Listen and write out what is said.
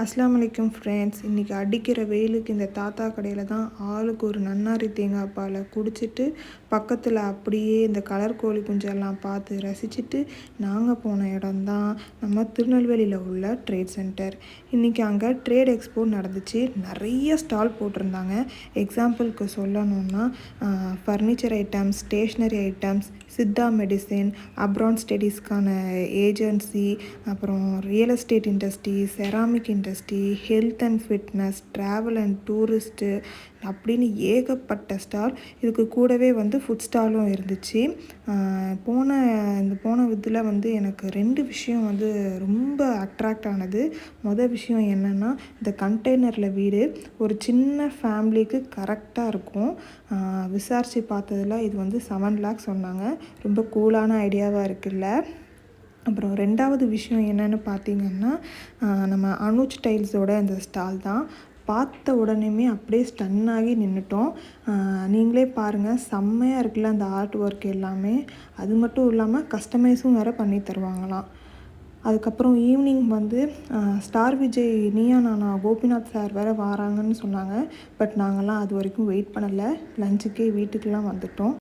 அஸ்ஸலாமு அலைக்கும் ஃப்ரெண்ட்ஸ். இன்றைக்கி அடிக்கிற வெயிலுக்கு இந்த தாத்தா கடையில் தான் ஆளுக்கு ஒரு நன்னாரி தேங்காய் பாலை குடிச்சிட்டு பக்கத்தில் அப்படியே இந்த கலர் கோழி குஞ்செல்லாம் பார்த்து ரசிச்சுட்டு நாங்கள் போன இடம்தான் நம்ம திருநெல்வேலியில் உள்ள ட்ரேட் சென்டர். இன்றைக்கி அங்கே ட்ரேட் எக்ஸ்போ நடந்துச்சு. நிறைய ஸ்டால் போட்டிருந்தாங்க. எக்ஸாம்பிளுக்கு சொல்லணுன்னா furniture items, stationery items, Siddha medicine, abroad ஸ்டடீஸ்க்கான ஏஜென்சி, அப்புறம் real estate industry, ceramic industry, health and fitness, travel and tourist அப்படின்னு ஏகப்பட்ட ஸ்டால். இதுக்கு கூடவே ஃபுட் ஸ்டாலும் இருந்துச்சு. போன இதில் எனக்கு 2 விஷயம் ரொம்ப அட்ராக்ட் ஆனது. மொதல் விஷயம் என்னென்னா, இந்த கண்டெய்னரில் வீடு ஒரு சின்ன ஃபேமிலிக்கு கரெக்டாக இருக்கும். விசாரித்து பார்த்ததில் இது 7 lakhs சொன்னாங்க. ரொம்ப கூலான ஐடியாவாக இருக்குல்ல. அப்புறம் 2வது விஷயம் என்னென்னு பார்த்தீங்கன்னா, நம்ம அனுஜ் டைல்ஸோட இந்த ஸ்டால் தான். பார்த்த உடனேமே அப்படியே ஸ்டன்னாகி நின்றுட்டோம். நீங்களே பாருங்கள், செம்மையாக இருக்குல்ல அந்த ஆர்ட் ஒர்க் எல்லாமே. அது மட்டும் இல்லாமல் கஸ்டமைஸும் வேறு பண்ணி தருவாங்களாம். அதுக்கப்புறம் evening star Vijay, Neeya Naana, Gopinath sir வேறு வராங்கன்னு சொன்னாங்க. பட் நாங்கள்லாம் அது வரைக்கும் வெயிட் பண்ணலை. லஞ்சுக்கே வீட்டுக்கெலாம் வந்துட்டோம்.